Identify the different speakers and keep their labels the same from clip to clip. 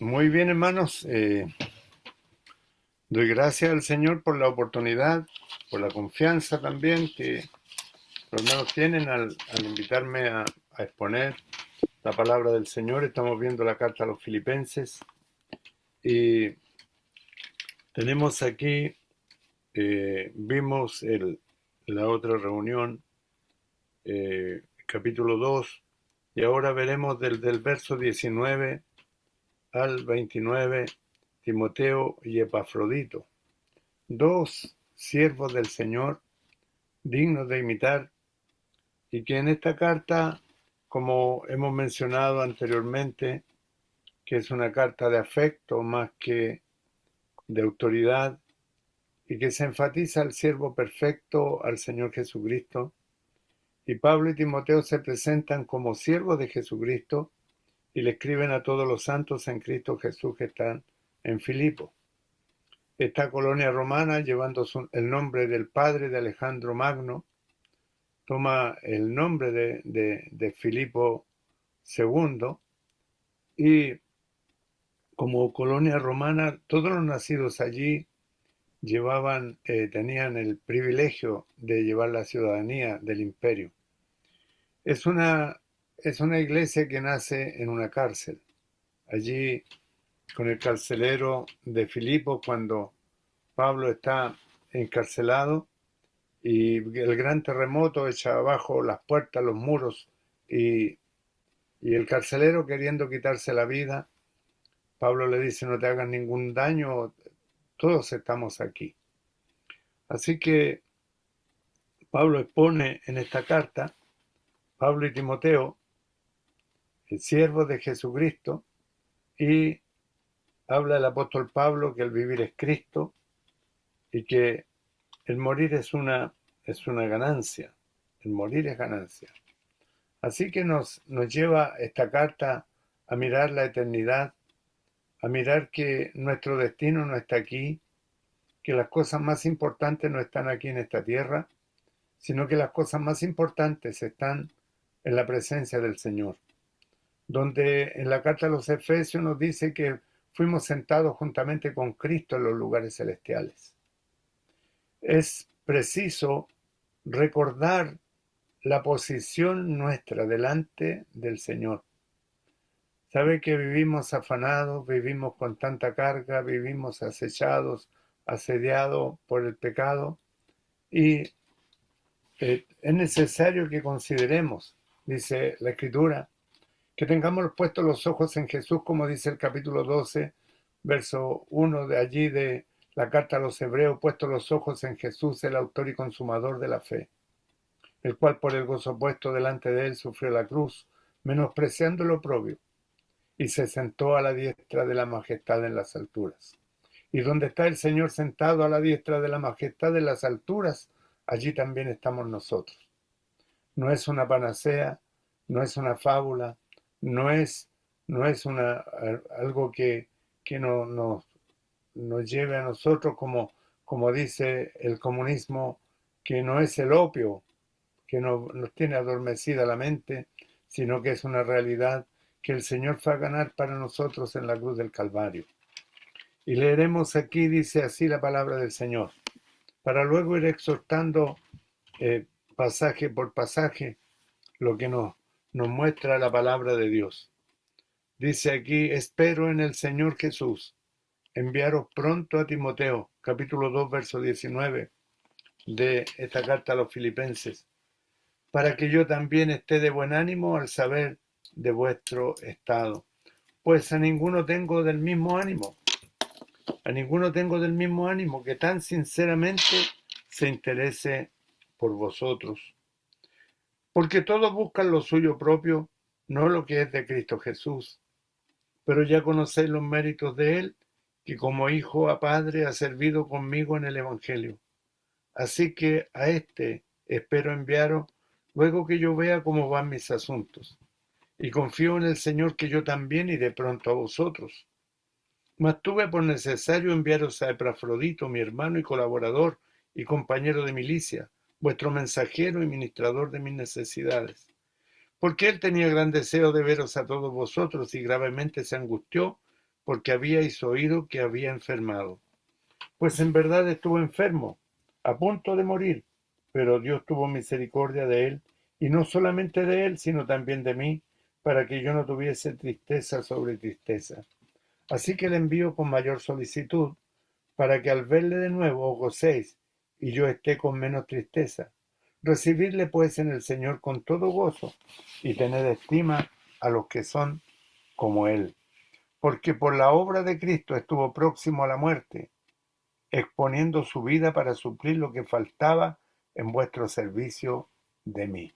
Speaker 1: Muy bien, hermanos. Doy gracias al Señor por la oportunidad, por la confianza también que los hermanos tienen al invitarme a exponer la palabra del Señor. Estamos viendo la carta a los Filipenses y tenemos aquí, vimos la otra reunión, capítulo 2, y ahora veremos del verso 19 al 29, Timoteo y Epafrodito, dos siervos del Señor, dignos de imitar, y que en esta carta, como hemos mencionado anteriormente, que es una carta de afecto más que de autoridad, y que se enfatiza al siervo perfecto, al Señor Jesucristo, y Pablo y Timoteo se presentan como siervos de Jesucristo y le escriben a todos los santos en Cristo Jesús que están en Filipo. Esta colonia romana, llevando el nombre del padre de Alejandro Magno, toma el nombre de Filipo II, y como colonia romana, todos los nacidos allí tenían el privilegio de llevar la ciudadanía del imperio. Es una iglesia que nace en una cárcel. Allí, con el carcelero de Filipo, cuando Pablo está encarcelado y el gran terremoto echa abajo las puertas, los muros, y el carcelero queriendo quitarse la vida, Pablo le dice: no te hagas ningún daño, todos estamos aquí. Así que Pablo expone en esta carta, Pablo y Timoteo, el siervo de Jesucristo, y habla el apóstol Pablo que el vivir es Cristo y que el morir es una ganancia. El morir es ganancia. Así que nos lleva esta carta a mirar la eternidad, a mirar que nuestro destino no está aquí, que las cosas más importantes no están aquí en esta tierra, sino que las cosas más importantes están en la presencia del Señor. Donde en la carta a los Efesios nos dice que fuimos sentados juntamente con Cristo en los lugares celestiales. Es preciso recordar la posición nuestra delante del Señor. Sabe que vivimos afanados, vivimos con tanta carga, vivimos acechados, asediados por el pecado, y es necesario que consideremos, dice la Escritura, que tengamos puestos los ojos en Jesús, como dice el capítulo 12, verso 1 de allí de la carta a los Hebreos: puestos los ojos en Jesús, el autor y consumador de la fe, el cual por el gozo puesto delante de él sufrió la cruz, menospreciando lo oprobio, y se sentó a la diestra de la majestad en las alturas. Y donde está el Señor sentado a la diestra de la majestad en las alturas, allí también estamos nosotros. No es una panacea, no es una fábula, no es algo que nos lleve a nosotros, como dice el comunismo, que no es el opio que nos tiene adormecida la mente, sino que es una realidad que el Señor fue a ganar para nosotros en la cruz del Calvario. Y leeremos aquí, dice así la palabra del Señor, para luego ir exhortando pasaje por pasaje lo que nos muestra la palabra de Dios. Dice aquí: espero en el Señor Jesús enviaros pronto a Timoteo, capítulo 2, verso 19 de esta carta a los Filipenses, para que yo también esté de buen ánimo al saber de vuestro estado. Pues a ninguno tengo del mismo ánimo, que tan sinceramente se interese por vosotros. Porque todos buscan lo suyo propio, no lo que es de Cristo Jesús. Pero ya conocéis los méritos de él, que como hijo a padre ha servido conmigo en el Evangelio. Así que a este espero enviaros luego que yo vea cómo van mis asuntos. Y confío en el Señor que yo también iré pronto a vosotros. Mas tuve por necesario enviaros a Epafrodito, mi hermano y colaborador y compañero de milicia, vuestro mensajero y ministrador de mis necesidades. Porque él tenía gran deseo de veros a todos vosotros y gravemente se angustió porque habíais oído que había enfermado. Pues en verdad estuvo enfermo, a punto de morir, pero Dios tuvo misericordia de él, y no solamente de él, sino también de mí, para que yo no tuviese tristeza sobre tristeza. Así que le envío con mayor solicitud, para que al verle de nuevo os gocéis, y yo esté con menos tristeza. Recibidle pues en el Señor con todo gozo, y tened estima a los que son como él. Porque por la obra de Cristo estuvo próximo a la muerte, exponiendo su vida para suplir lo que faltaba en vuestro servicio de mí.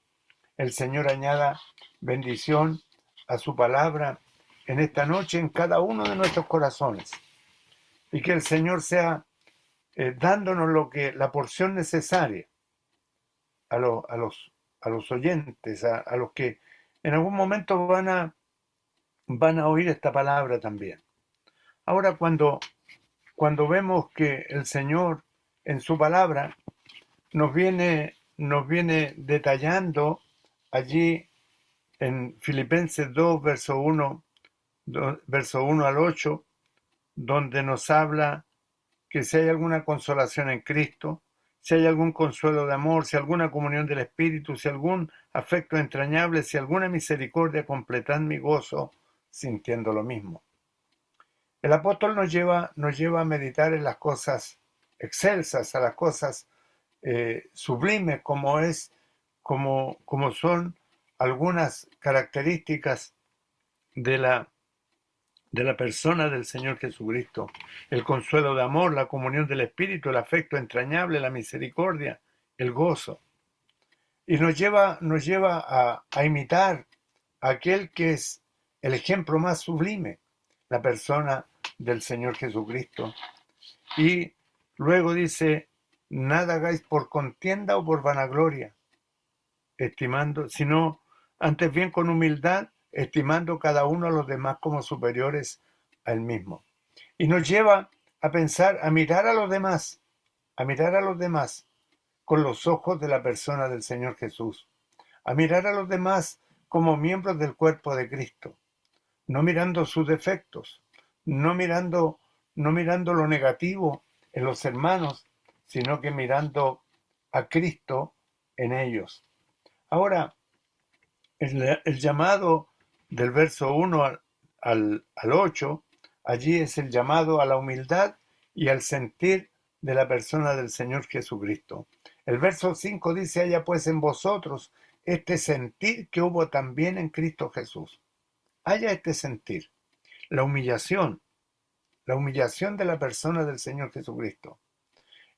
Speaker 1: El Señor añada bendición a su palabra en esta noche en cada uno de nuestros corazones, y que el Señor sea dándonos la porción necesaria a, lo, a los oyentes, a los que en algún momento van a oír esta palabra también. Ahora, cuando vemos que el Señor en su palabra nos viene detallando allí en Filipenses 2, verso 1 al 8, donde nos habla que si hay alguna consolación en Cristo, si hay algún consuelo de amor, si alguna comunión del Espíritu, si algún afecto entrañable, si alguna misericordia, completad mi gozo sintiendo lo mismo. El apóstol nos lleva a meditar en las cosas excelsas, a las cosas sublimes, como son algunas características de la persona del Señor Jesucristo: el consuelo de amor, la comunión del Espíritu, el afecto entrañable, la misericordia, el gozo. Y nos lleva a imitar a aquel que es el ejemplo más sublime, la persona del Señor Jesucristo. Y luego dice: nada hagáis por contienda o por vanagloria, estimando, sino antes bien con humildad, estimando cada uno a los demás como superiores a él mismo. Y nos lleva a pensar, a mirar a los demás, con los ojos de la persona del Señor Jesús, a mirar a los demás como miembros del cuerpo de Cristo, no mirando sus defectos, no mirando, no mirando lo negativo en los hermanos, sino que mirando a Cristo en ellos. Ahora, el llamado del verso 1 al 8, allí es el llamado a la humildad y al sentir de la persona del Señor Jesucristo. El verso 5 dice: haya pues en vosotros este sentir que hubo también en Cristo Jesús. Haya este sentir, la humillación de la persona del Señor Jesucristo.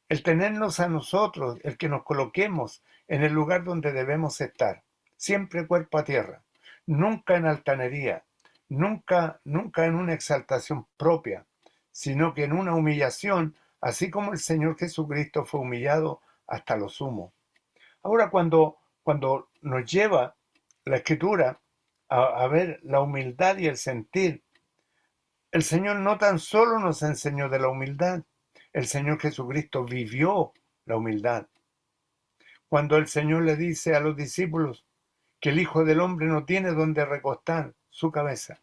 Speaker 1: El tenernos a nosotros, el que nos coloquemos en el lugar donde debemos estar, siempre cuerpo a tierra, nunca en altanería, nunca en una exaltación propia, sino que en una humillación, así como el Señor Jesucristo fue humillado hasta lo sumo. Ahora, cuando nos lleva la Escritura a ver la humildad y el sentir, el Señor no tan solo nos enseñó de la humildad, el Señor Jesucristo vivió la humildad. Cuando el Señor le dice a los discípulos que el Hijo del Hombre no tiene donde recostar su cabeza,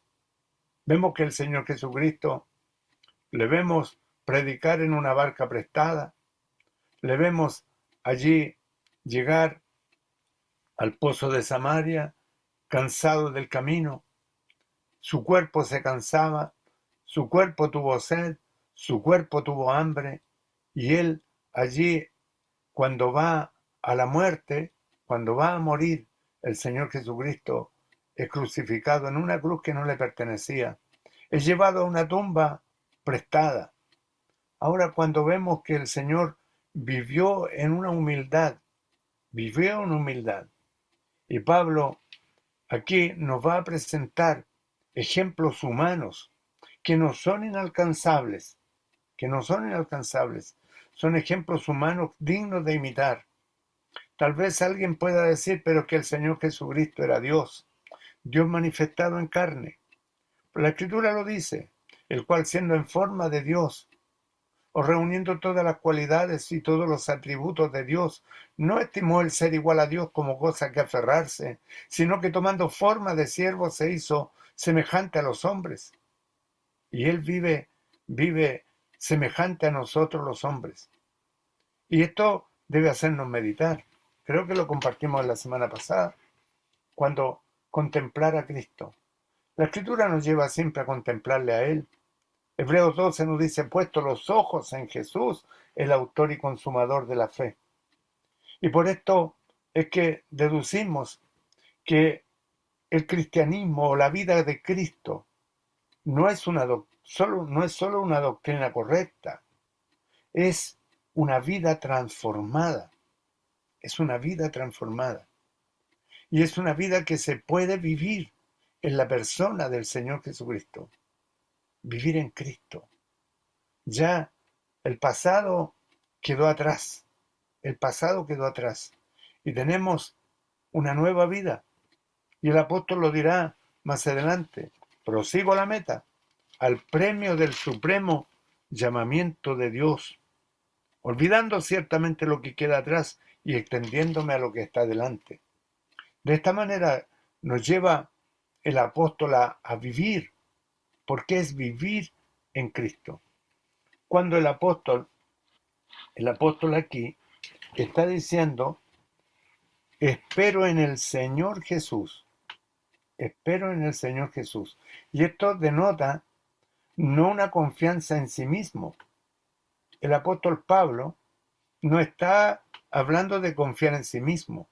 Speaker 1: vemos que el Señor Jesucristo le vemos predicar en una barca prestada, le vemos allí llegar al pozo de Samaria, cansado del camino. Su cuerpo se cansaba, su cuerpo tuvo sed, su cuerpo tuvo hambre, y él allí, cuando va a la muerte, cuando va a morir, el Señor Jesucristo es crucificado en una cruz que no le pertenecía, es llevado a una tumba prestada. Ahora, cuando vemos que el Señor vivió en una humildad, y Pablo aquí nos va a presentar ejemplos humanos que no son inalcanzables, son ejemplos humanos dignos de imitar. Tal vez alguien pueda decir: pero que el Señor Jesucristo era Dios, Dios manifestado en carne. Pero la Escritura lo dice: el cual, siendo en forma de Dios, o reuniendo todas las cualidades y todos los atributos de Dios, no estimó el ser igual a Dios como cosa que aferrarse, sino que tomando forma de siervo se hizo semejante a los hombres. Y Él vive semejante a nosotros los hombres. Y esto debe hacernos meditar. Creo que lo compartimos la semana pasada, cuando contemplar a Cristo. La Escritura nos lleva siempre a contemplarle a Él. Hebreos 12 nos dice, puesto los ojos en Jesús, el autor y consumador de la fe. Y por esto es que deducimos que el cristianismo o la vida de Cristo no es solo una doctrina correcta, es una vida transformada. Es una vida transformada. Y es una vida que se puede vivir en la persona del Señor Jesucristo. Vivir en Cristo. Ya el pasado quedó atrás. El pasado quedó atrás. Y tenemos una nueva vida. Y el apóstol lo dirá más adelante. Prosigo a la meta, al premio del supremo llamamiento de Dios, olvidando ciertamente lo que queda atrás y extendiéndome a lo que está delante. De esta manera nos lleva el apóstol a vivir, porque es vivir en Cristo. Cuando el apóstol aquí está diciendo, espero en el Señor Jesús, espero en el Señor Jesús. Y esto denota no una confianza en sí mismo. El apóstol Pablo no está hablando de confiar en sí mismo.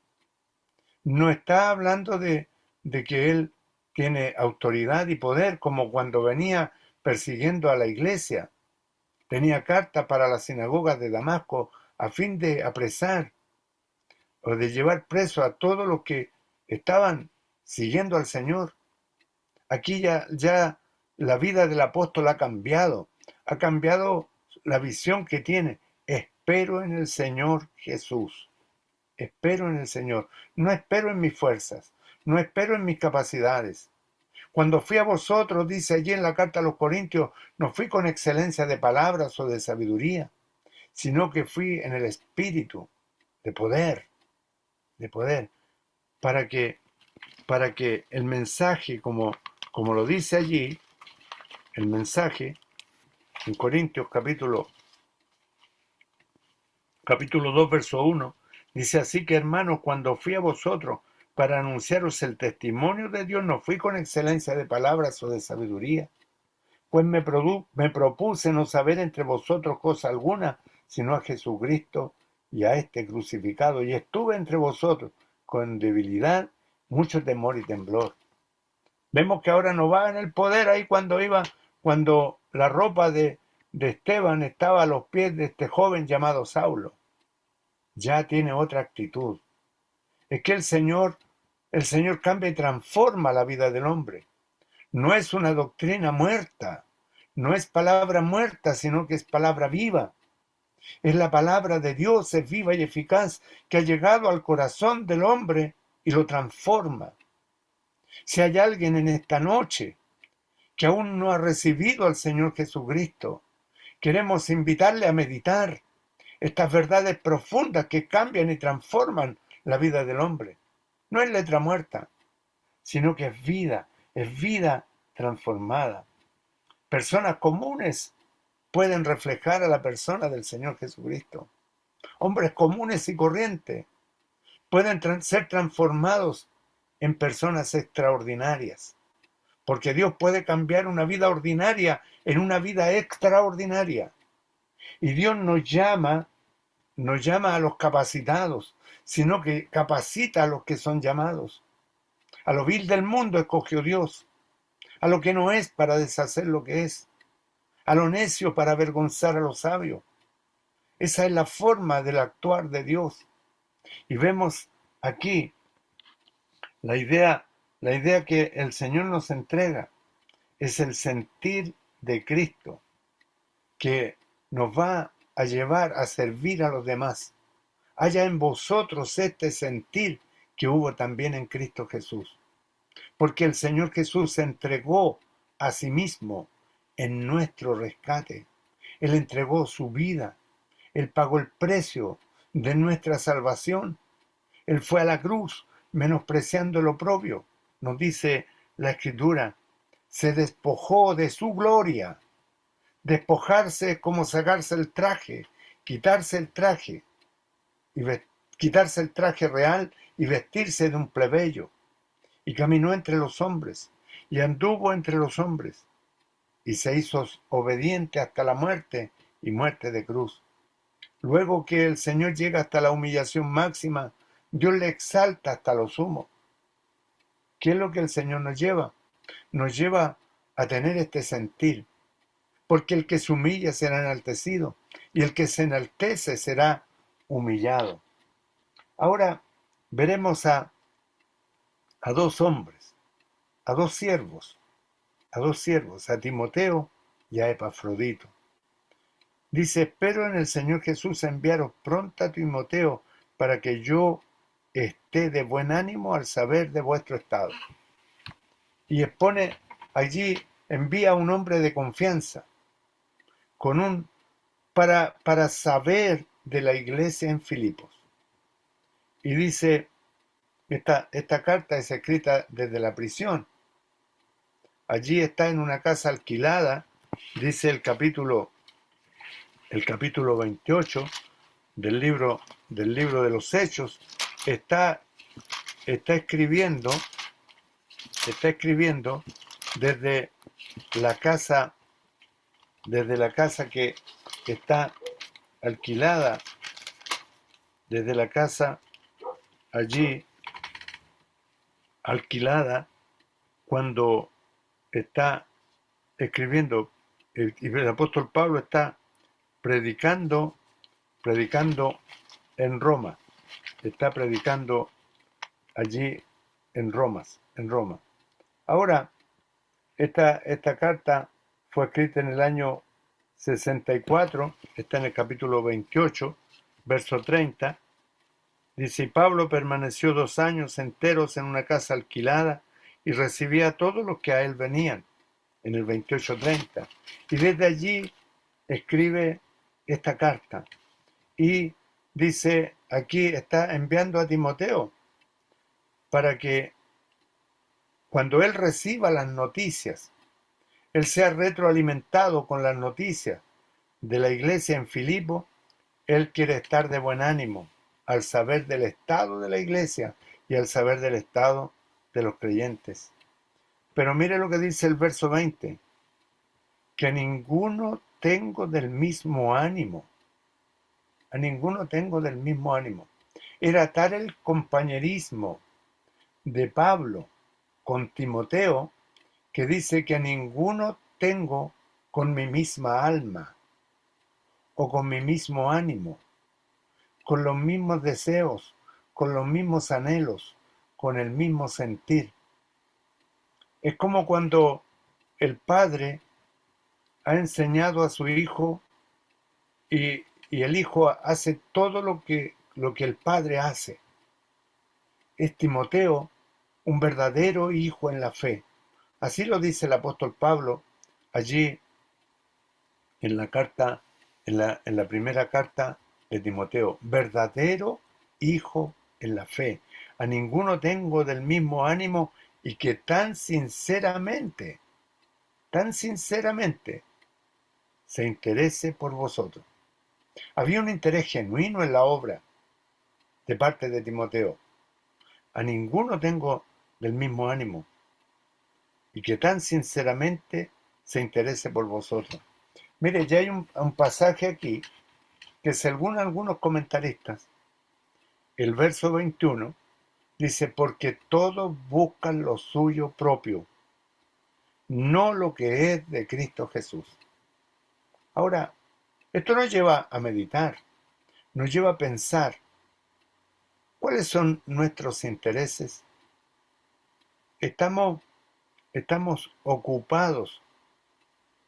Speaker 1: No está hablando de que él tiene autoridad y poder, como cuando venía persiguiendo a la iglesia. Tenía carta para las sinagogas de Damasco a fin de apresar o de llevar preso a todos los que estaban siguiendo al Señor. Aquí ya la vida del apóstol ha cambiado la visión que tiene. Espero en el Señor Jesús. Espero en el Señor. No espero en mis fuerzas. No espero en mis capacidades. Cuando fui a vosotros, dice allí en la carta a los Corintios, no fui con excelencia de palabras o de sabiduría, sino que fui en el espíritu de poder, para que el mensaje, como lo dice allí, el mensaje en Corintios capítulo 2, verso 1, dice así que hermanos, cuando fui a vosotros para anunciaros el testimonio de Dios, no fui con excelencia de palabras o de sabiduría, pues me propuse no saber entre vosotros cosa alguna, sino a Jesucristo y a este crucificado, y estuve entre vosotros con debilidad, mucho temor y temblor. Vemos que ahora no va en el poder ahí cuando la ropa de Esteban estaba a los pies de este joven llamado Saulo. Ya tiene otra actitud. Es que el Señor cambia y transforma la vida del hombre. No es una doctrina muerta, no es palabra muerta, sino que es palabra viva. Es la palabra de Dios, es viva y eficaz, que ha llegado al corazón del hombre y lo transforma. Si hay alguien en esta noche que aún no ha recibido al Señor Jesucristo, queremos invitarle a meditar estas verdades profundas que cambian y transforman la vida del hombre. No es letra muerta, sino que es vida transformada. Personas comunes pueden reflejar a la persona del Señor Jesucristo. Hombres comunes y corrientes pueden ser transformados en personas extraordinarias. Porque Dios puede cambiar una vida ordinaria en una vida extraordinaria. Y Dios nos llama a los capacitados, sino que capacita a los que son llamados. A lo vil del mundo escogió Dios, a lo que no es para deshacer lo que es, a lo necio para avergonzar a los sabios. Esa es la forma del actuar de Dios. Y vemos aquí la idea que el Señor nos entrega es el sentir de Cristo, que nos va a llevar a servir a los demás. Haya en vosotros este sentir que hubo también en Cristo Jesús. Porque el Señor Jesús se entregó a sí mismo en nuestro rescate. Él entregó su vida. Él pagó el precio de nuestra salvación. Él fue a la cruz, menospreciando lo propio. Nos dice la Escritura, se despojó de su gloria. Despojarse es como sacarse el traje, quitarse el traje, y quitarse el traje real y vestirse de un plebeyo. Y caminó entre los hombres, y anduvo entre los hombres, y se hizo obediente hasta la muerte, y muerte de cruz. Luego que el Señor llega hasta la humillación máxima, Dios le exalta hasta lo sumo. ¿Qué es lo que el Señor nos lleva? Nos lleva a tener este sentir, porque el que se humilla será enaltecido, y el que se enaltece será humillado. Ahora veremos a dos hombres, a dos siervos, a Timoteo y a Epafrodito. Dice, espero en el Señor Jesús enviaros pronto a Timoteo para que yo esté de buen ánimo al saber de vuestro estado. Y expone allí, envía a un hombre de confianza para saber de la iglesia en Filipos. Y dice, esta carta es escrita desde la prisión. Allí está en una casa alquilada, dice el capítulo 28 del libro de los Hechos, está escribiendo desde la casa que está alquilada, desde la casa allí alquilada, cuando está escribiendo, y el apóstol Pablo está predicando en Roma, está predicando allí en Roma. Ahora, esta carta fue escrita en el año 64, está en el capítulo 28, verso 30. Dice, y Pablo permaneció 2 años enteros en una casa alquilada y recibía a todos los que a él venían, en el 28:30. Y desde allí escribe esta carta. Y dice, aquí está enviando a Timoteo para que cuando él reciba las noticias, él sea retroalimentado con las noticias de la iglesia en Filipo. Él quiere estar de buen ánimo al saber del estado de la iglesia y al saber del estado de los creyentes. Pero mire lo que dice el verso 20, que a ninguno tengo del mismo ánimo. A ninguno tengo del mismo ánimo. Era tal el compañerismo de Pablo con Timoteo que dice que a ninguno tengo con mi misma alma o con mi mismo ánimo, con los mismos deseos, con los mismos anhelos, con el mismo sentir. Es como cuando el padre ha enseñado a su hijo y el hijo hace todo lo que el padre hace. Es Timoteo un verdadero hijo en la fe. Así lo dice el apóstol Pablo allí en la carta, en la primera carta de Timoteo, verdadero hijo en la fe. A ninguno tengo del mismo ánimo y que tan sinceramente se interese por vosotros. Había un interés genuino en la obra de parte de Timoteo. A ninguno tengo del mismo ánimo y que tan sinceramente se interese por vosotros. Mire, ya hay un pasaje aquí que según algunos comentaristas, el verso 21 dice, porque todos buscan lo suyo propio, no lo que es de Cristo Jesús. Ahora, esto nos lleva a meditar, nos lleva a pensar, ¿cuáles son nuestros intereses? Estamos ocupados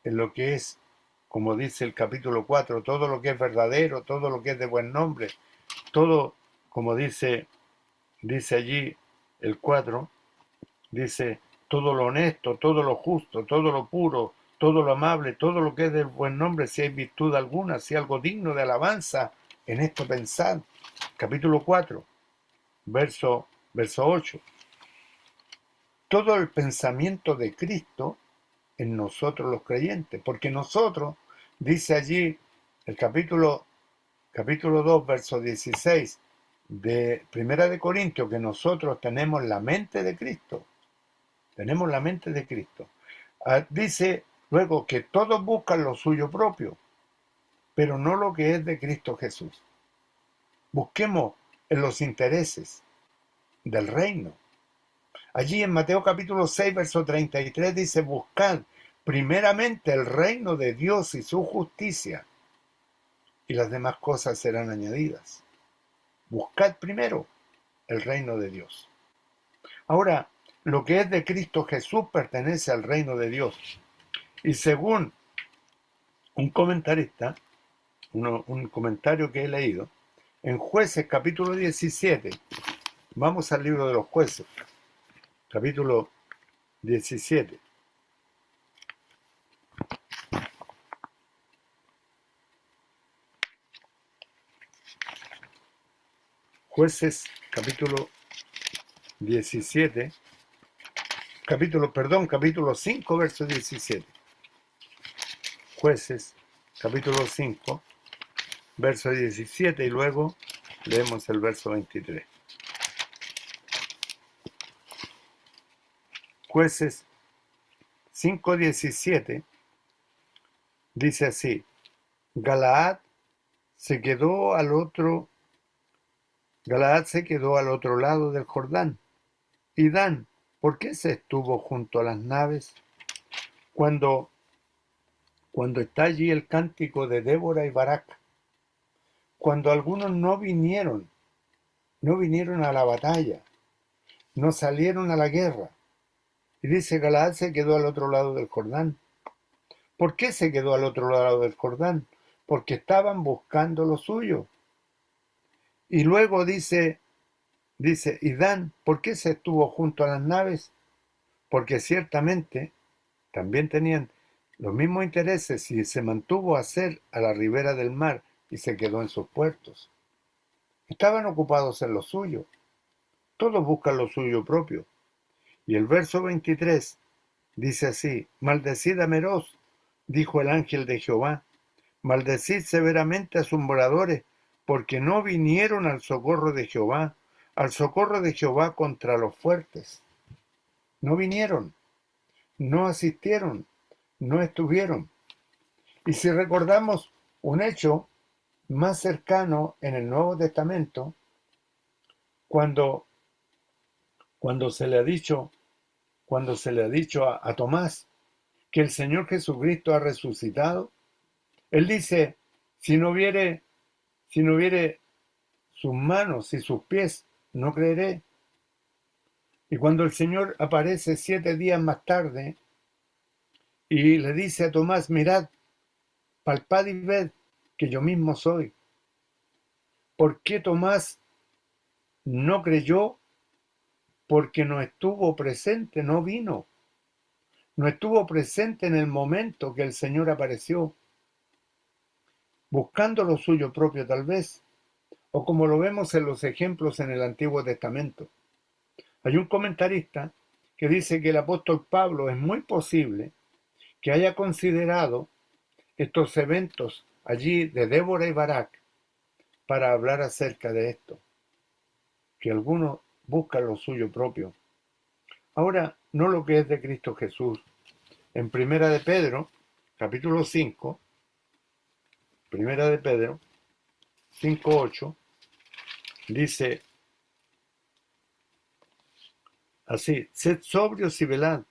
Speaker 1: en lo que es, como dice el capítulo 4, todo lo que es verdadero, todo lo que es de buen nombre, todo, como dice allí el 4, dice todo lo honesto, todo lo justo, todo lo puro, todo lo amable, todo lo que es del buen nombre, si hay virtud alguna, si hay algo digno de alabanza, en esto pensad. Capítulo 4, verso 8. Todo el pensamiento de Cristo en nosotros los creyentes, porque nosotros, dice allí el capítulo 2, verso 16 de Primera de Corintios, que nosotros tenemos la mente de Cristo. Tenemos la mente de Cristo. Dice luego que todos buscan lo suyo propio, pero no lo que es de Cristo Jesús. Busquemos en los intereses del reino. Allí en Mateo capítulo 6, verso 33 dice, buscad primeramente el reino de Dios y su justicia, y las demás cosas serán añadidas. Buscad primero el reino de Dios. Ahora, lo que es de Cristo Jesús pertenece al reino de Dios. Y según un comentarista, un comentario que he leído, en Jueces capítulo 17, vamos al libro de los Jueces, capítulo 17. Jueces capítulo 17, capítulo 5, verso 17. Jueces capítulo 5, verso 17 y luego leemos el verso 23. Jueces 5:17 dice así: Galaad se quedó al otro lado del Jordán. Y Dan, ¿por qué se estuvo junto a las naves? Cuando está allí el cántico de Débora y Barak, cuando algunos no vinieron a la batalla, no salieron a la guerra. Y dice, Galaad se quedó al otro lado del Jordán. ¿Por qué se quedó al otro lado del Jordán? Porque estaban buscando lo suyo. Y luego dice, y Dan, ¿por qué se estuvo junto a las naves? Porque ciertamente también tenían los mismos intereses y se mantuvo a la ribera del mar y se quedó en sus puertos. Estaban ocupados en lo suyo. Todos buscan lo suyo propio. Y el verso 23 dice así: Maldecid a Meroz, dijo el ángel de Jehová, maldecid severamente a sus moradores, porque no vinieron al socorro de Jehová contra los fuertes. No vinieron, no asistieron, no estuvieron. Y si recordamos un hecho más cercano en el Nuevo Testamento, cuando se le ha dicho a Tomás que el Señor Jesucristo ha resucitado, él dice, si no viere sus manos y sus pies, no creeré. Y cuando el Señor aparece 7 días más tarde y le dice a Tomás, mirad, palpad y ved que yo mismo soy. ¿Por qué Tomás no creyó? Porque no estuvo presente, no vino. No estuvo presente en el momento que el Señor apareció, buscando lo suyo propio tal vez, o como lo vemos en los ejemplos en el Antiguo Testamento. Hay un comentarista que dice que el apóstol Pablo es muy posible que haya considerado estos eventos allí de Débora y Barak para hablar acerca de esto, que algunos buscan lo suyo propio. Ahora, no lo que es de Cristo Jesús. En Primera de Pedro, capítulo 5, Primera de Pedro 5:8, dice así: sed sobrios y velad,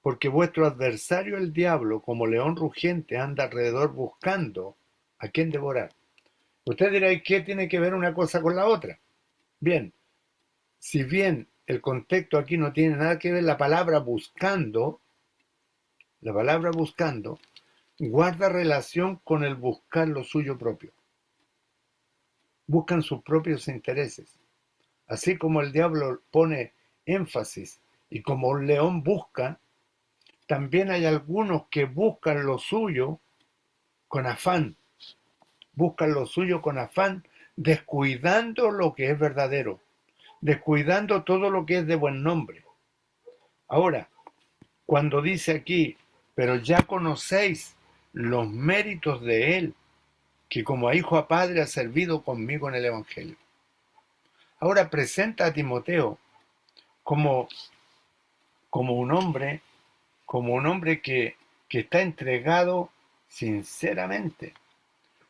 Speaker 1: porque vuestro adversario el diablo, como león rugiente, anda alrededor buscando a quien devorar. Usted dirá, ¿y qué tiene que ver una cosa con la otra? Bien, si bien el contexto aquí no tiene nada que ver, la palabra buscando guarda relación con el buscar lo suyo propio. Buscan sus propios intereses. Así como el diablo pone énfasis y como un león busca, también hay algunos que buscan lo suyo con afán, buscan lo suyo con afán, descuidando lo que es verdadero, descuidando todo lo que es de buen nombre. Ahora, cuando dice aquí, pero ya conocéis los méritos de él, que como a hijo a padre ha servido conmigo en el Evangelio. Ahora presenta a Timoteo como, como un hombre, como un hombre que está entregado sinceramente,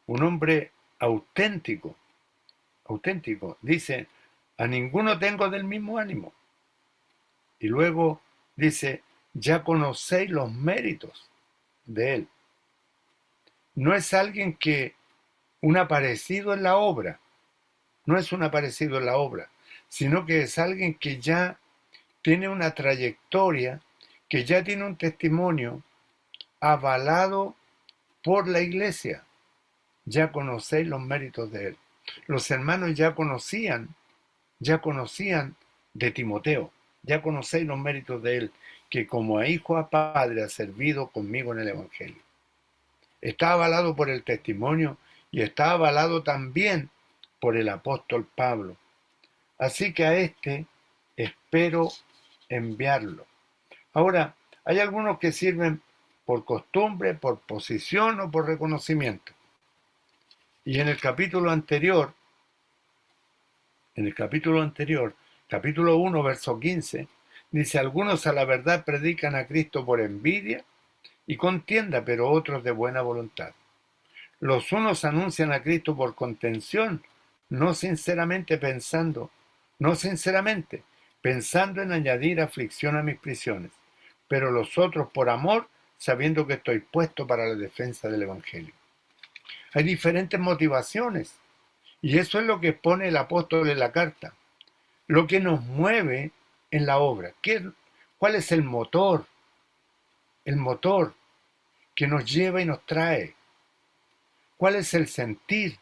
Speaker 1: un hombre auténtico, auténtico. Dice, a ninguno tengo del mismo ánimo. Y luego dice, ya conocéis los méritos de él. No es alguien que un aparecido en la obra, no es un aparecido en la obra, sino que es alguien que ya tiene una trayectoria, que ya tiene un testimonio avalado por la iglesia. Ya conocéis los méritos de él. Los hermanos ya conocían de Timoteo, ya conocéis los méritos de él, que como a hijo a padre ha servido conmigo en el Evangelio. Está avalado por el testimonio y está avalado también por el apóstol Pablo. Así que a este espero enviarlo. Ahora, hay algunos que sirven por costumbre, por posición o por reconocimiento. Y en el capítulo anterior, capítulo 1, verso 15, dice, algunos a la verdad predican a Cristo por envidia y contienda, pero otros de buena voluntad. Los unos anuncian a Cristo por contención, no sinceramente pensando en añadir aflicción a mis prisiones, pero los otros por amor, sabiendo que estoy puesto para la defensa del Evangelio. Hay diferentes motivaciones, y eso es lo que expone el apóstol en la carta, lo que nos mueve en la obra. ¿Cuál es el motor? El motor que nos lleva y nos trae. ¿Cuál es el sentir?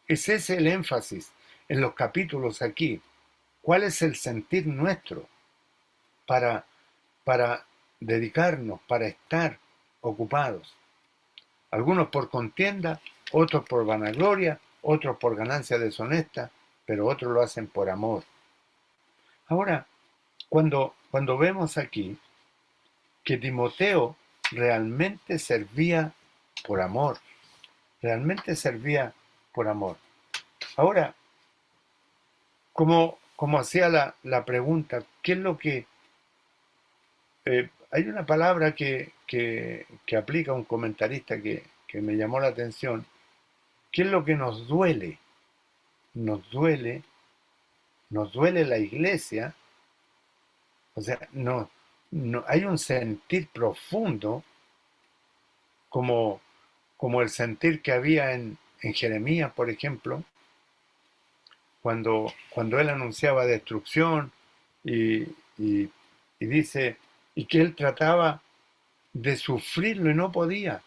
Speaker 1: Es ese el énfasis en los capítulos aquí. ¿Cuál es el sentir nuestro para, para dedicarnos, para estar ocupados? Algunos por contienda, otros por vanagloria, otros por ganancia deshonesta, pero otros lo hacen por amor. Ahora, cuando vemos aquí que Timoteo realmente servía por amor, realmente servía por amor. Ahora, como hacía la pregunta, ¿qué es lo que... hay una palabra que aplica un comentarista que me llamó la atención. ¿Qué es lo que nos duele? Nos duele la iglesia. O sea, no hay un sentir profundo como, como el sentir que había en Jeremías, por ejemplo, cuando él anunciaba destrucción y, y, y dice, y que él trataba de sufrirlo y no podía.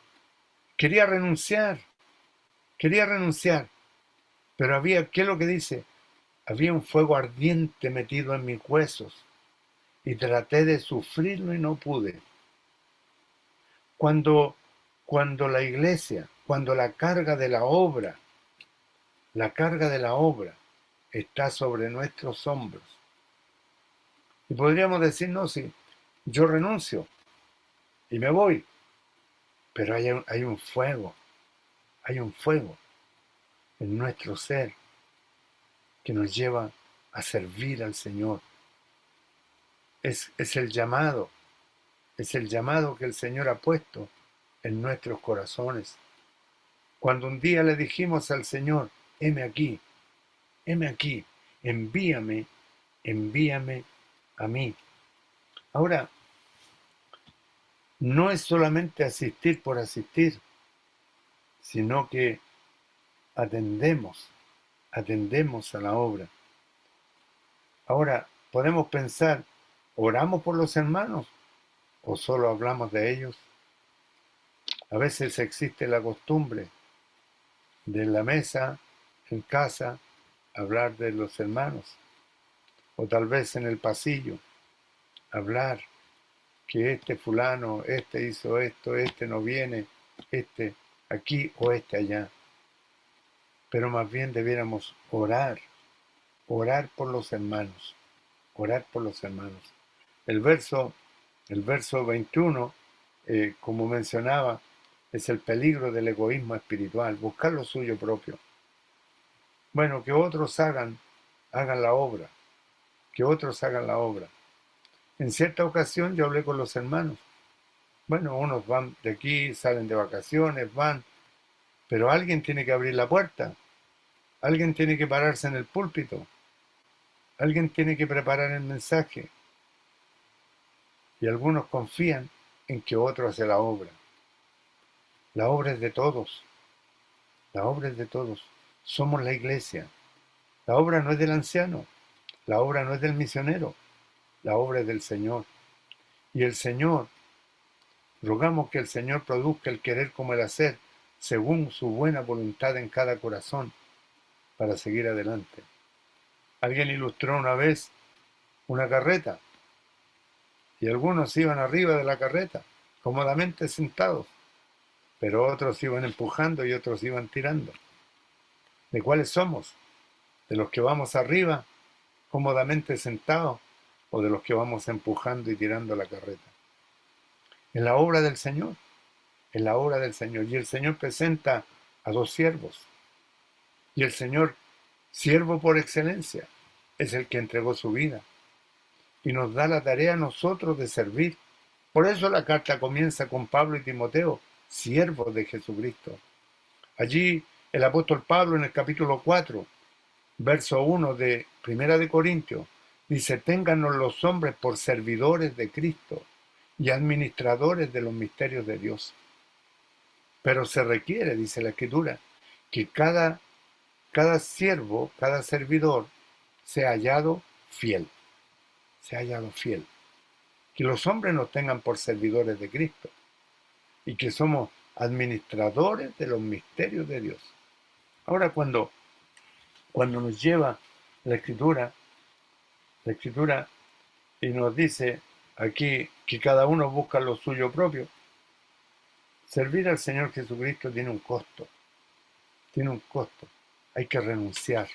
Speaker 1: Quería renunciar, pero ¿qué es lo que dice? Había un fuego ardiente metido en mis huesos y traté de sufrirlo y no pude. Cuando, cuando la iglesia, cuando la carga de la obra está sobre nuestros hombros. Y podríamos decir, no, sí, yo renuncio y me voy, pero hay un fuego en nuestro ser que nos lleva a servir al Señor. Es el llamado que el Señor ha puesto en nuestros corazones. Cuando un día le dijimos al Señor, heme aquí, envíame, envíame a mí. Ahora, no es solamente asistir por asistir, sino que atendemos a la obra. Ahora, podemos pensar, ¿oramos por los hermanos o solo hablamos de ellos? A veces existe la costumbre de en la mesa, en casa, hablar de los hermanos, o tal vez en el pasillo, hablar que este fulano, este hizo esto, este no viene, este aquí o este allá. Pero más bien debiéramos orar por los hermanos, orar por los hermanos. El verso, el verso 21, como mencionaba, es el peligro del egoísmo espiritual, buscar lo suyo propio. Bueno, que otros hagan la obra, que otros hagan la obra. En cierta ocasión yo hablé con los hermanos. Bueno, unos van de aquí, salen de vacaciones, van, pero alguien tiene que abrir la puerta, alguien tiene que pararse en el púlpito, alguien tiene que preparar el mensaje. Y algunos confían en que otro hace la obra. La obra es de todos, la obra es de todos. Somos la iglesia. La obra no es del anciano, la obra no es del misionero, la obra es del Señor. Y el Señor, rogamos que el Señor produzca el querer como el hacer, según su buena voluntad en cada corazón, para seguir adelante. Alguien ilustró una vez una carreta, y algunos iban arriba de la carreta, cómodamente sentados, pero otros iban empujando y otros iban tirando. ¿De cuáles somos? ¿De los que vamos arriba, cómodamente sentados, o de los que vamos empujando y tirando la carreta? En la obra del Señor, en la obra del Señor. Y el Señor presenta a dos siervos. Y el Señor, siervo por excelencia, es el que entregó su vida. Y nos da la tarea a nosotros de servir. Por eso la carta comienza con Pablo y Timoteo, siervos de Jesucristo. Allí el apóstol Pablo en el capítulo 4, verso 1 de Primera de Corintios, dice: téngannos los hombres por servidores de Cristo y administradores de los misterios de Dios. Pero se requiere, dice la Escritura, que cada siervo, cada servidor, sea hallado fiel. Sea hallado fiel. Que los hombres nos tengan por servidores de Cristo y que somos administradores de los misterios de Dios. Ahora, cuando nos lleva la Escritura y nos dice aquí que cada uno busca lo suyo propio, servir al Señor Jesucristo tiene un costo. Tiene un costo. Hay que renunciar.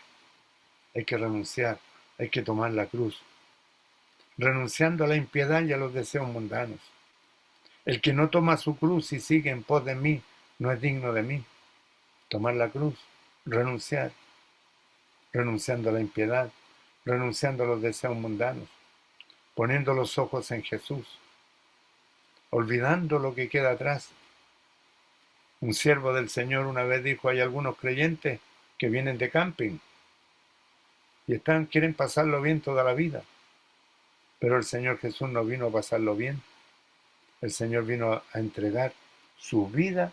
Speaker 1: Hay que renunciar. Hay que tomar la cruz. Renunciando a la impiedad y a los deseos mundanos. El que no toma su cruz y sigue en pos de mí no es digno de mí. Tomar la cruz. Renunciar. Renunciando a la impiedad. Renunciando a los deseos mundanos. Poniendo los ojos en Jesús. Olvidando lo que queda atrás. Un siervo del Señor una vez dijo: hay algunos creyentes que vienen de camping y quieren pasarlo bien toda la vida. Pero el Señor Jesús no vino a pasarlo bien. El Señor vino a entregar su vida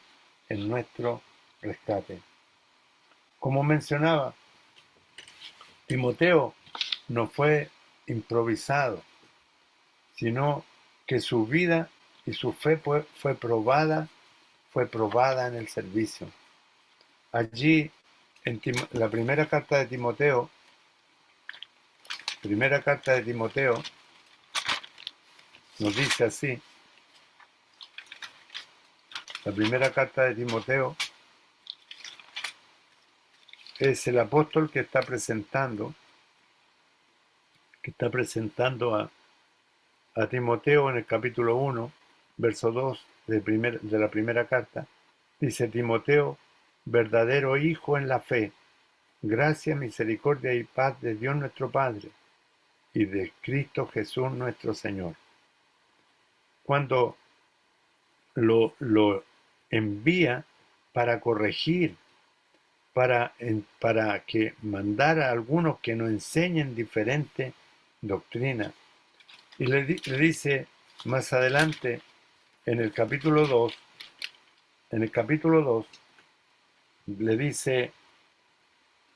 Speaker 1: en nuestro rescate. Como mencionaba, Timoteo no fue improvisado, sino que su vida y su fe fue probada en el servicio. Allí, en la primera carta de Timoteo, nos dice así. La primera carta de Timoteo es el apóstol que está presentando a Timoteo en el capítulo 1, verso 2 de la primera carta. Dice: Timoteo, verdadero hijo en la fe, gracia, misericordia y paz de Dios nuestro Padre y de Cristo Jesús nuestro Señor. Cuando lo envía para corregir, para que mandara a algunos que nos enseñen diferente doctrina. Y le dice más adelante, en el capítulo 2, le dice: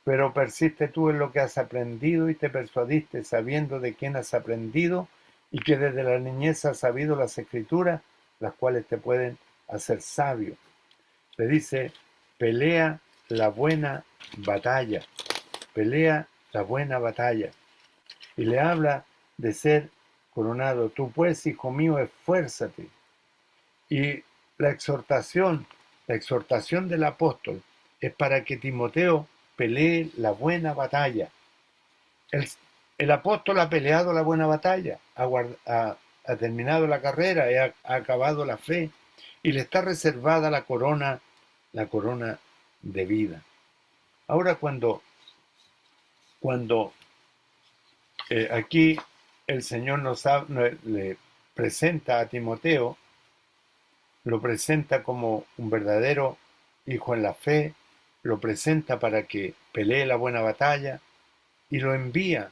Speaker 1: pero persiste tú en lo que has aprendido y te persuadiste, sabiendo de quién has aprendido y que desde la niñez has sabido las Escrituras, las cuales te pueden hacer sabio. Le dice: pelea la buena batalla, pelea la buena batalla. Y le habla de ser coronado. Tú pues, hijo mío, esfuérzate. Y la exhortación, la exhortación del apóstol es para que Timoteo pelee la buena batalla. El, el apóstol ha peleado la buena batalla, ha terminado la carrera, ha acabado la fe y le está reservada la corona de vida. Ahora cuando aquí el Señor le presenta a Timoteo, lo presenta como un verdadero hijo en la fe, lo presenta para que pelee la buena batalla y lo envía.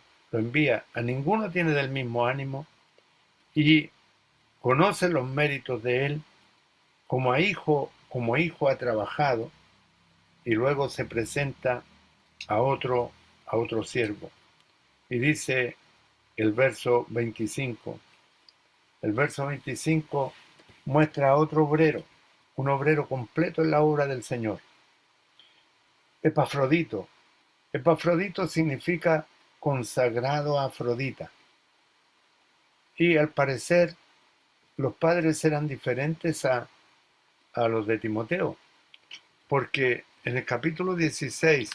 Speaker 1: A ninguno tiene del mismo ánimo y conoce los méritos de él, como hijo ha trabajado y luego se presenta a otro siervo. Y dice el verso 25, el verso 25 muestra a otro obrero, un obrero completo en la obra del Señor. Epafrodito. Epafrodito significa consagrado a Afrodita. Y al parecer los padres eran diferentes a los de Timoteo, porque en el capítulo 16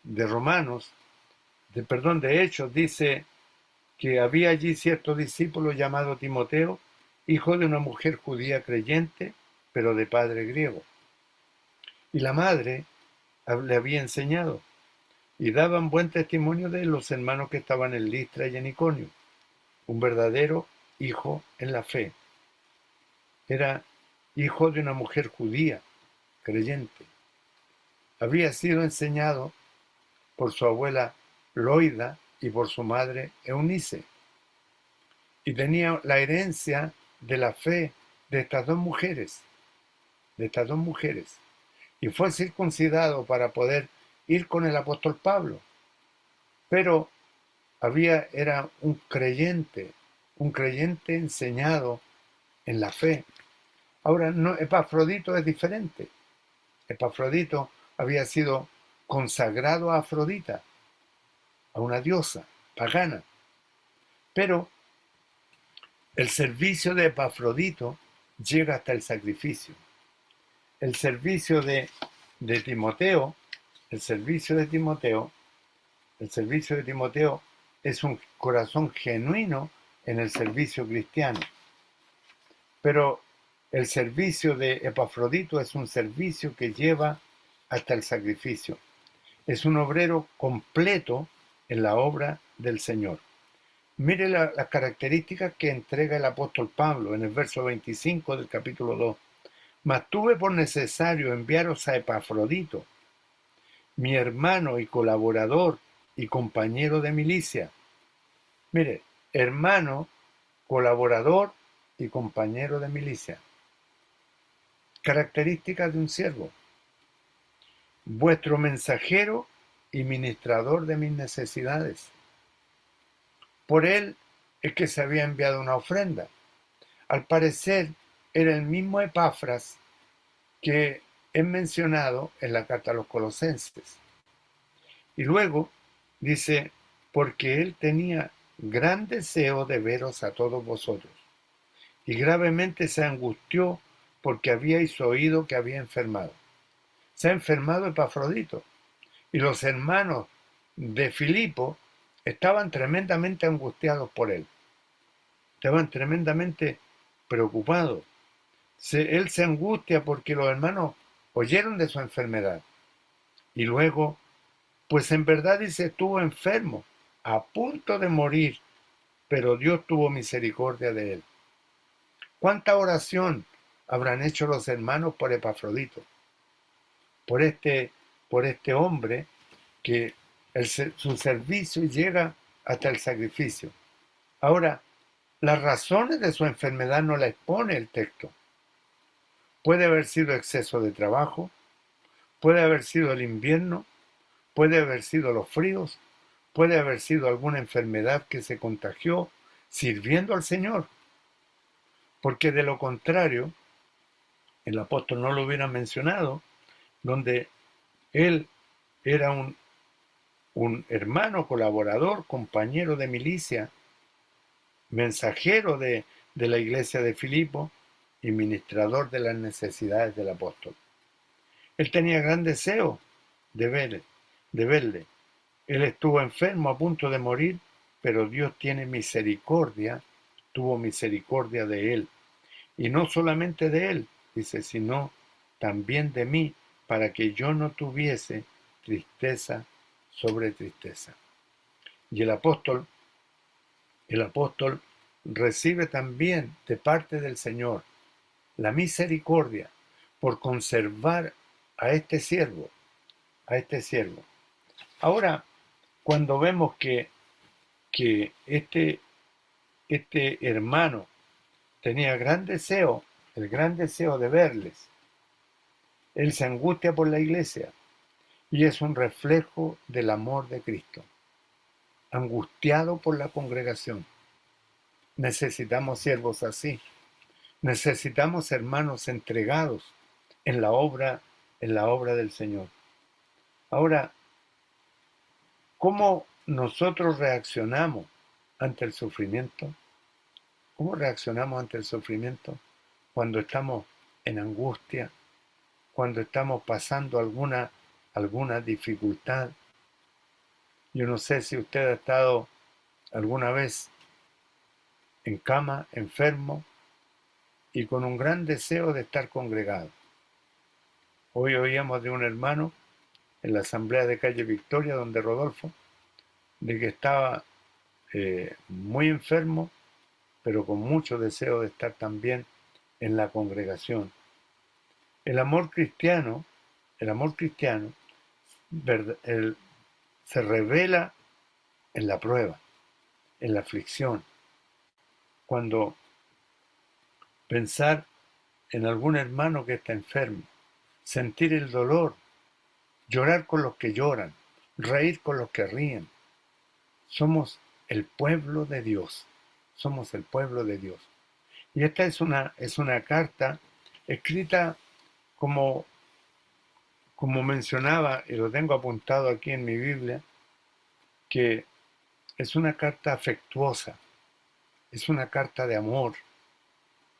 Speaker 1: de Romanos, de Hechos, dice que había allí cierto discípulo llamado Timoteo, hijo de una mujer judía creyente, pero de padre griego. Y la madre le había enseñado, y daban buen testimonio de él los hermanos que estaban en Listra y en Iconio, un verdadero hijo en la fe. Era hijo de una mujer judía, creyente. Había sido enseñado por su abuela Loida y por su madre Eunice. Y tenía la herencia de la fe de estas dos mujeres, Y fue circuncidado para poder ir con el apóstol Pablo. Pero era un creyente enseñado en la fe. Ahora, no, Epafrodito es diferente. Epafrodito había sido consagrado a Afrodita, a una diosa pagana. Pero el servicio de Epafrodito llega hasta el sacrificio. El servicio de Timoteo, el servicio de Timoteo es un corazón genuino en el servicio cristiano. Pero el servicio de Epafrodito es un servicio que lleva hasta el sacrificio. Es un obrero completo en la obra del Señor. Mire las características que entrega el apóstol Pablo en el verso 25 del capítulo 2. Mas tuve por necesario enviaros a Epafrodito, mi hermano y colaborador y compañero de milicia. Mire, hermano, colaborador y compañero de milicia. Características de un siervo. Vuestro mensajero y ministrador de mis necesidades. Por él es que se había enviado una ofrenda. Al parecer era el mismo Epafras que es mencionado en la carta a los Colosenses. Y luego dice, porque él tenía gran deseo de veros a todos vosotros, y gravemente se angustió porque habíais oído que había enfermado. Se ha enfermado Epafrodito, y los hermanos de Filipo estaban tremendamente angustiados por él. Estaban tremendamente preocupados. Él se angustia porque los hermanos oyeron de su enfermedad. Y luego, pues en verdad dice, estuvo enfermo, a punto de morir, pero Dios tuvo misericordia de él. ¿Cuánta oración habrán hecho los hermanos por Epafrodito? Por este hombre que su servicio llega hasta el sacrificio. Ahora, las razones de su enfermedad no las expone el texto. Puede haber sido exceso de trabajo, puede haber sido el invierno, puede haber sido los fríos, puede haber sido alguna enfermedad que se contagió sirviendo al Señor. Porque de lo contrario, el apóstol no lo hubiera mencionado, donde él era un hermano, colaborador, compañero de milicia, mensajero de la iglesia de Filipo y ministrador de las necesidades del apóstol. Él tenía gran deseo de verle. Él estuvo enfermo a punto de morir, pero Dios tiene misericordia, tuvo misericordia de él. Y no solamente de él, dice, sino también de mí, para que yo no tuviese tristeza sobre tristeza. Y el apóstol recibe también de parte del Señor la misericordia por conservar a este siervo, a este siervo. Ahora, cuando vemos que este hermano tenía gran deseo, el gran deseo de verles, él se angustia por la iglesia y es un reflejo del amor de Cristo, angustiado por la congregación. Necesitamos siervos así, necesitamos hermanos entregados en la obra del Señor. Ahora, ¿cómo nosotros reaccionamos ante el sufrimiento? ¿Cómo reaccionamos ante el sufrimiento cuando estamos en angustia, cuando estamos pasando alguna dificultad? Yo no sé si usted ha estado alguna vez en cama, enfermo y con un gran deseo de estar congregado. Hoy oíamos de un hermano en la asamblea de calle Victoria, donde Rodolfo, de que estaba muy enfermo, pero con mucho deseo de estar también en la congregación. El amor cristiano, se revela en la prueba, en la aflicción. Cuando pensar en algún hermano que está enfermo, sentir el dolor, llorar con los que lloran, reír con los que ríen. Somos el pueblo de Dios. Somos el pueblo de Dios. Y esta es una carta escrita como, como mencionaba, y lo tengo apuntado aquí en mi Biblia, que es una carta afectuosa, es una carta de amor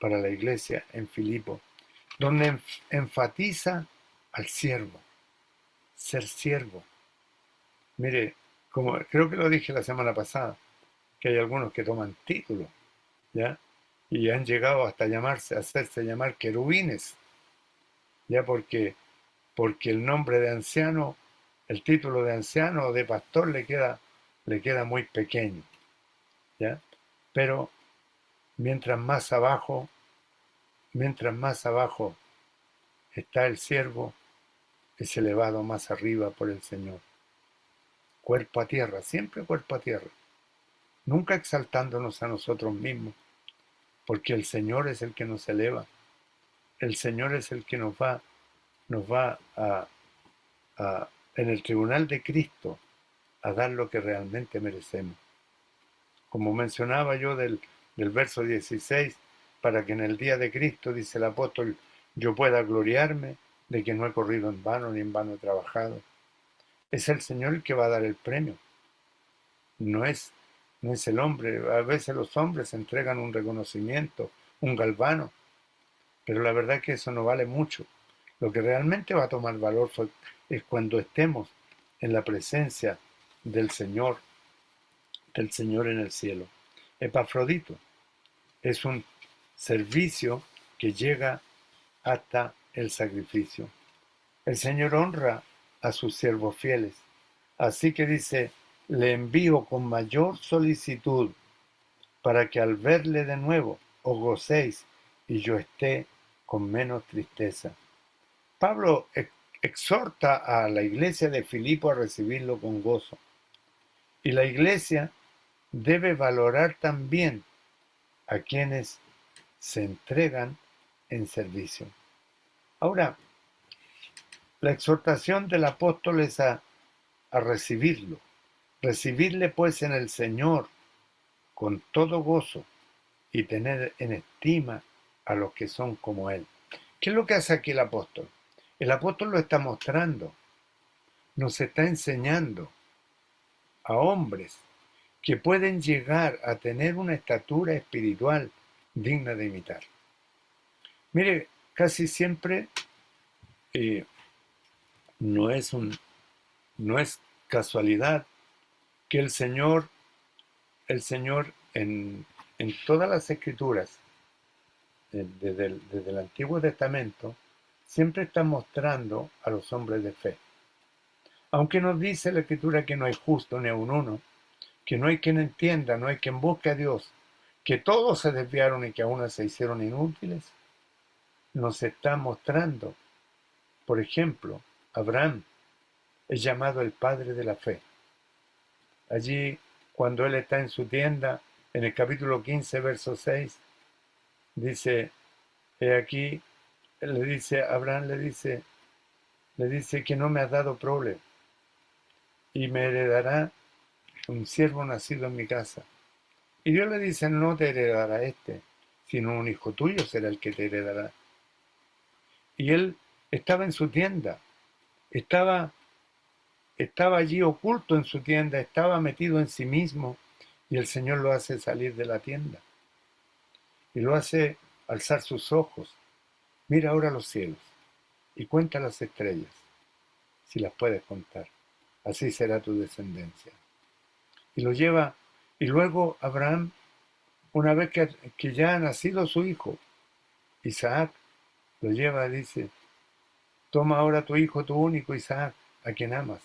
Speaker 1: para la iglesia en Filipo, donde enfatiza al siervo, ser siervo. Mire, como creo que lo dije la semana pasada, que hay algunos que toman títulos, ¿ya? Y han llegado hasta hacerse llamar querubines, ¿ya? Porque el nombre de anciano, el título de anciano o de pastor le queda muy pequeño, ¿ya? Pero mientras más abajo, mientras más abajo está el siervo, es elevado más arriba por el Señor. Cuerpo a tierra, siempre cuerpo a tierra, nunca exaltándonos a nosotros mismos, porque el Señor es el que nos eleva, el Señor es el que nos va en el tribunal de Cristo a dar lo que realmente merecemos. Como mencionaba yo del verso 16, para que en el día de Cristo, dice el apóstol, yo pueda gloriarme de que no he corrido en vano ni en vano he trabajado. Es el Señor el que va a dar el premio. No es, no es el hombre. A veces los hombres entregan un reconocimiento, un galvano, pero la verdad es que eso no vale mucho. Lo que realmente va a tomar valor es cuando estemos en la presencia del Señor en el cielo. Epafrodito es un servicio que llega hasta el sacrificio. El Señor honra a sus siervos fieles. Así que dice, le envío con mayor solicitud para que al verle de nuevo os gocéis y yo esté con menos tristeza. Pablo exhorta a la iglesia de Filipo a recibirlo con gozo. Y la iglesia debe valorar también a quienes se entregan en servicio. Ahora, la exhortación del apóstol es a recibirlo. Recibirle pues en el Señor con todo gozo y tener en estima a los que son como Él. ¿Qué es lo que hace aquí el apóstol? El apóstol lo está mostrando, nos está enseñando a hombres que pueden llegar a tener una estatura espiritual digna de imitar. Mire, casi siempre eh, no es no es casualidad que el Señor en todas las escrituras, desde el Antiguo Testamento, siempre está mostrando a los hombres de fe. Aunque nos dice la Escritura que no hay justo ni aun uno, que no hay quien entienda, no hay quien busque a Dios, que todos se desviaron y que aún se hicieron inútiles, nos está mostrando, por ejemplo, Abraham es llamado el padre de la fe. Allí, cuando él está en su tienda, en el capítulo 15, verso 6, dice, he aquí, Abraham le dice que no me has dado prole y me heredará un siervo nacido en mi casa. Y Dios le dice, no te heredará sino un hijo tuyo será el que te heredará. Y él estaba en su tienda, estaba allí oculto en su tienda, estaba metido en sí mismo, y el Señor lo hace salir de la tienda y lo hace alzar sus ojos. Mira ahora los cielos y cuenta las estrellas, si las puedes contar. Así será tu descendencia. Y lo lleva, y luego Abraham, una vez que ya ha nacido su hijo, Isaac, lo lleva y dice, toma ahora tu hijo, tu único Isaac, a quien amas,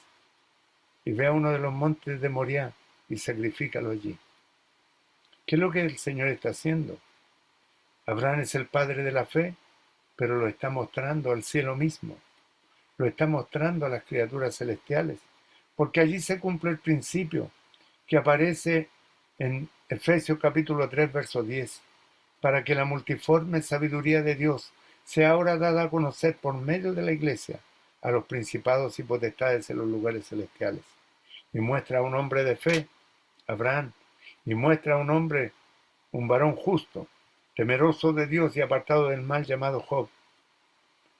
Speaker 1: y ve a uno de los montes de Moriah y sacrifícalo allí. ¿Qué es lo que el Señor está haciendo? Abraham es el padre de la fe, pero lo está mostrando al cielo mismo, lo está mostrando a las criaturas celestiales, porque allí se cumple el principio que aparece en Efesios capítulo 3, verso 10, para que la multiforme sabiduría de Dios sea ahora dada a conocer por medio de la Iglesia a los principados y potestades en los lugares celestiales. Y muestra a un hombre de fe, Abraham, y muestra a un hombre, un varón justo, temeroso de Dios y apartado del mal, llamado Job.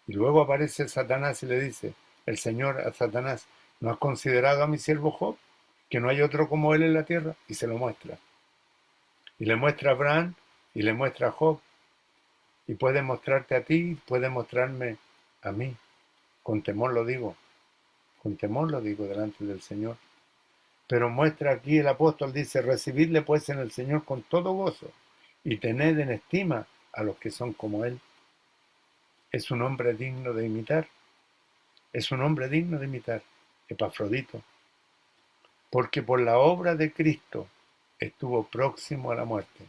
Speaker 1: Y luego aparece Satanás y le dice, el Señor a Satanás, ¿no has considerado a mi siervo Job? Que no hay otro como él en la tierra. Y se lo muestra. Y le muestra a Abraham y le muestra a Job. Y puede mostrarte a ti, puede mostrarme a mí. Con temor lo digo delante del Señor. Pero muestra aquí el apóstol, dice, recibidle pues en el Señor con todo gozo y tened en estima a los que son como él. Es un hombre digno de imitar. Es un hombre digno de imitar, Epafrodito, porque por la obra de Cristo estuvo próximo a la muerte.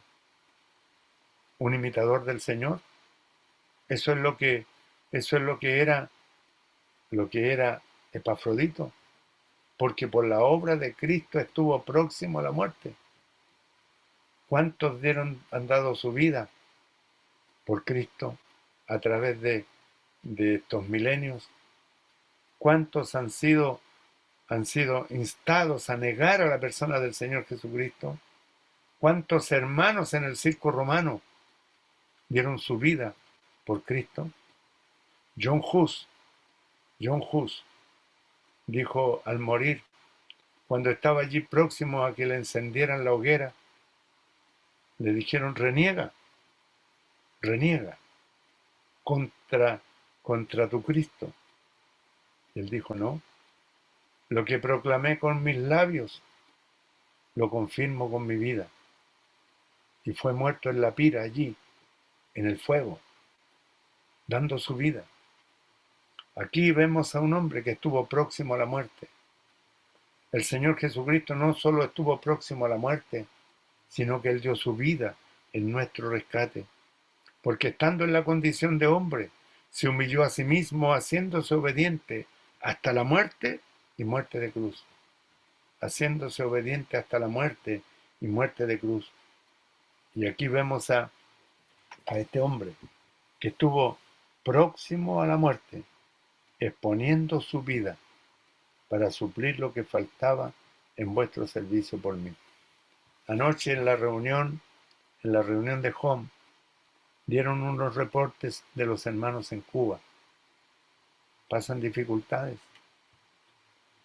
Speaker 1: Un imitador del Señor, eso es lo que era Epafrodito, porque por la obra de Cristo estuvo próximo a la muerte. ¿Cuántos han dado su vida por Cristo a través de estos milenios? ¿Cuántos han sido instados a negar a la persona del Señor Jesucristo? ¿Cuántos hermanos en el circo romano dieron su vida por Cristo? John Hus dijo al morir, cuando estaba allí próximo a que le encendieran la hoguera, le dijeron, reniega contra tu Cristo. Y él dijo, no, lo que proclamé con mis labios, lo confirmo con mi vida. Y fue muerto en la pira allí, en el fuego, dando su vida. Aquí vemos a un hombre que estuvo próximo a la muerte. El Señor Jesucristo no solo estuvo próximo a la muerte, sino que Él dio su vida en nuestro rescate. Porque estando en la condición de hombre, se humilló a sí mismo, haciéndose obediente hasta la muerte y muerte de cruz. Haciéndose obediente hasta la muerte y muerte de cruz. Y aquí vemos a este hombre que estuvo próximo a la muerte, exponiendo su vida para suplir lo que faltaba en vuestro servicio por mí. Anoche en la reunión de Home, dieron unos reportes de los hermanos en Cuba. Pasan dificultades.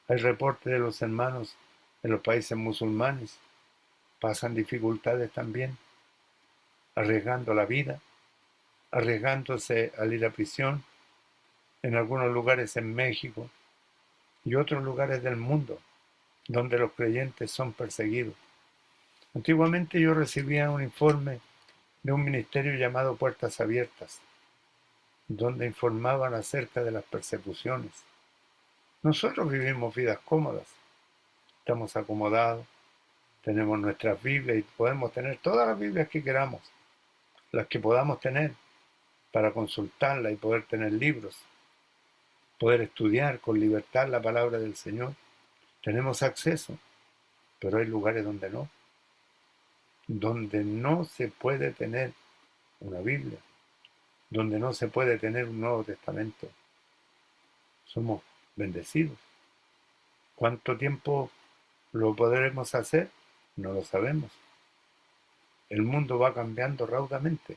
Speaker 1: Hay reportes de los hermanos en los países musulmanes pasan dificultades también, arriesgando la vida, arriesgándose al ir a prisión, en algunos lugares en México y otros lugares del mundo, donde los creyentes son perseguidos. Antiguamente yo recibía un informe de un ministerio llamado Puertas Abiertas, donde informaban acerca de las persecuciones. Nosotros vivimos vidas cómodas, estamos acomodados, tenemos nuestras Biblias y podemos tener todas las Biblias que queramos, las que podamos tener, para consultarlas y poder tener libros, poder estudiar con libertad la palabra del Señor. Tenemos acceso, pero hay lugares donde no se puede tener una Biblia, donde no se puede tener un Nuevo Testamento. Somos bendecidos. ¿Cuánto tiempo lo podremos hacer? No lo sabemos. El mundo va cambiando raudamente.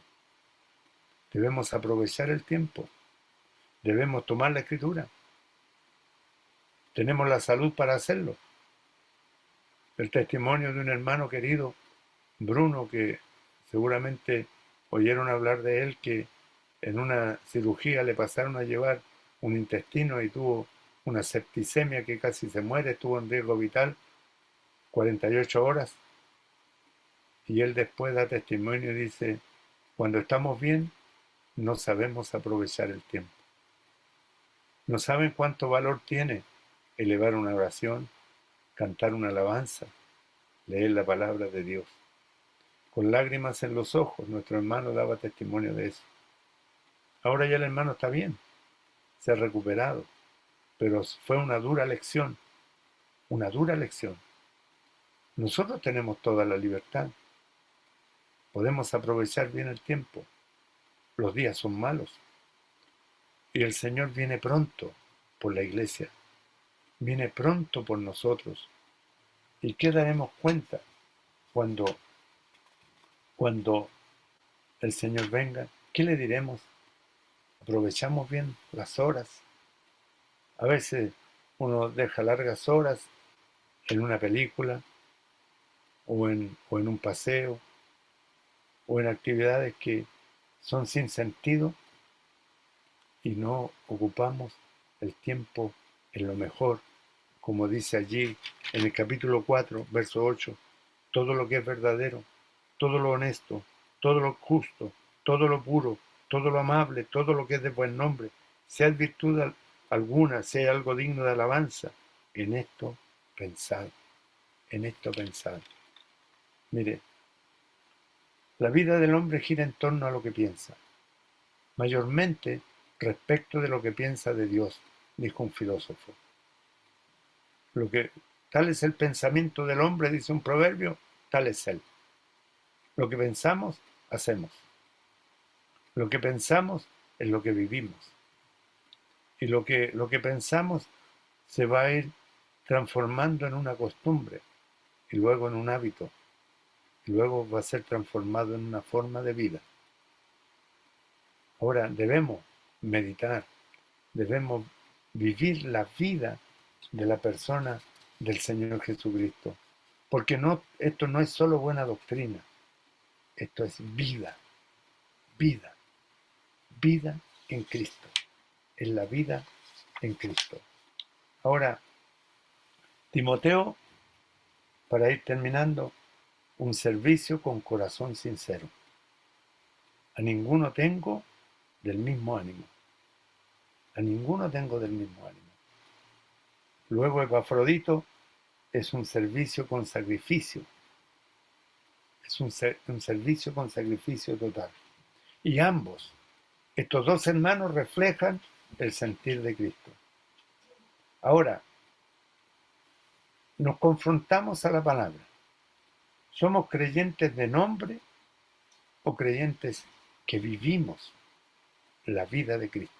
Speaker 1: Debemos aprovechar el tiempo. Debemos tomar la Escritura. Tenemos la salud para hacerlo. El testimonio de un hermano querido, Bruno, que seguramente oyeron hablar de él, que en una cirugía le pasaron a llevar un intestino y tuvo una septicemia que casi se muere, estuvo en riesgo vital 48 horas. Y él después da testimonio y dice, cuando estamos bien, no sabemos aprovechar el tiempo. No saben cuánto valor tiene elevar una oración, cantar una alabanza, leer la palabra de Dios. Con lágrimas en los ojos, nuestro hermano daba testimonio de eso. Ahora ya el hermano está bien, se ha recuperado, pero fue una dura lección, una dura lección. Nosotros tenemos toda la libertad, podemos aprovechar bien el tiempo. Los días son malos y el Señor viene pronto por la iglesia, viene pronto por nosotros. ¿Y qué daremos cuenta cuando el Señor venga? ¿Qué le diremos? ¿Aprovechamos bien las horas? A veces uno deja largas horas en una película o en un paseo o en actividades que son sin sentido y no ocupamos el tiempo en lo mejor, como dice allí en el capítulo 4, verso 8, todo lo que es verdadero, todo lo honesto, todo lo justo, todo lo puro, todo lo amable, todo lo que es de buen nombre, si hay virtud alguna, si hay algo digno de alabanza, en esto pensad, en esto pensad. Mire, la vida del hombre gira en torno a lo que piensa, mayormente respecto de lo que piensa de Dios, dijo un filósofo. Tal es el pensamiento del hombre, dice un proverbio, tal es él. Lo que pensamos, hacemos. Lo que pensamos es lo que vivimos. Y lo que pensamos se va a ir transformando en una costumbre, y luego en un hábito, y luego va a ser transformado en una forma de vida. Ahora debemos meditar, debemos vivir la vida de la persona del Señor Jesucristo, porque esto no es solo buena doctrina, esto es vida, vida, vida en Cristo, es la vida en Cristo. Ahora, Timoteo, para ir terminando, un servicio con corazón sincero. A ninguno tengo del mismo ánimo. A ninguno tengo del mismo ánimo. Luego Epafrodito es un servicio con sacrificio. Es un servicio con sacrificio total. Y ambos, estos dos hermanos, reflejan el sentir de Cristo. Ahora, nos confrontamos a la palabra. ¿Somos creyentes de nombre o creyentes que vivimos la vida de Cristo?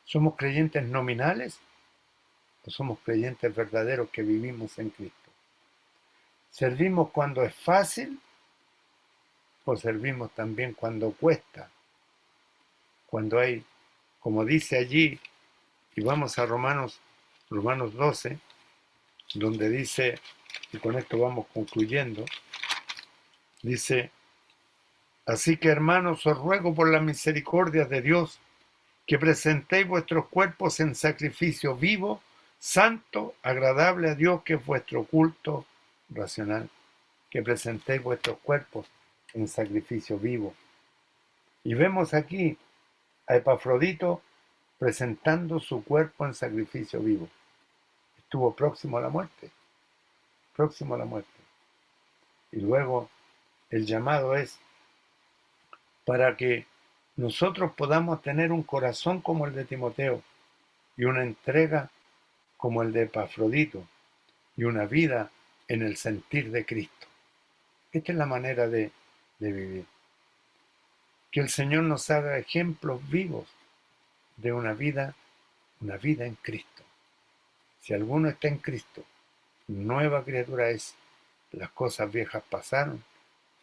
Speaker 1: ¿Somos creyentes nominales o somos creyentes verdaderos que vivimos en Cristo? ¿Servimos cuando es fácil o servimos también cuando cuesta? Cuando hay, como dice allí, y vamos a Romanos 12, donde dice y con esto vamos concluyendo, dice: así que, hermanos, os ruego por las misericordias de Dios que presentéis vuestros cuerpos en sacrificio vivo, santo, agradable a Dios, que es vuestro culto racional. Que presentéis vuestros cuerpos en sacrificio vivo. Y vemos aquí a Epafrodito presentando su cuerpo en sacrificio vivo. Estuvo próximo a la muerte, próximo a la muerte. Y luego el llamado es para que nosotros podamos tener un corazón como el de Timoteo y una entrega como el de Epafrodito y una vida en el sentir de Cristo. Esta es la manera de vivir. Que el Señor nos haga ejemplos vivos de una vida en Cristo. Si alguno está en Cristo, nueva criatura es. Las cosas viejas pasaron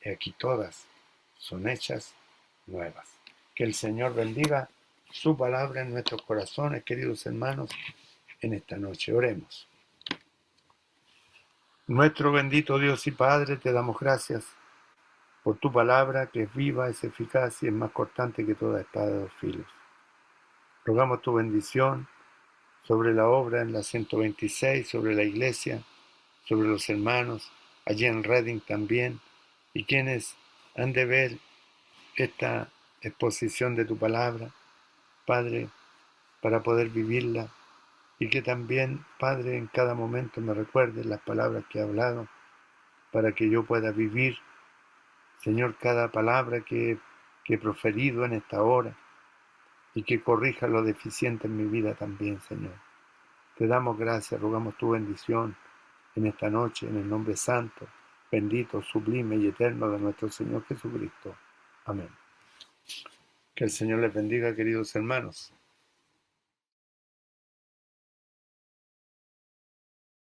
Speaker 1: y aquí todas son hechas nuevas. Que el Señor bendiga su palabra en nuestros corazones, queridos hermanos, en esta noche. Oremos. Nuestro bendito Dios y Padre, te damos gracias por tu palabra, que es viva, es eficaz y es más cortante que toda espada de dos filos. Rogamos tu bendición sobre la obra en la 126, sobre la iglesia, sobre los hermanos, allí en Reading también, y quienes han de ver esta exposición de tu palabra, Padre, para poder vivirla, y que también, Padre, en cada momento me recuerdes las palabras que he hablado, para que yo pueda vivir, Señor, cada palabra que he proferido en esta hora, y que corrija lo deficiente en mi vida también, Señor. Te damos gracias, rogamos tu bendición en esta noche, en el nombre santo, bendito, sublime y eterno de nuestro Señor Jesucristo. Amén. Que el Señor les bendiga, queridos hermanos.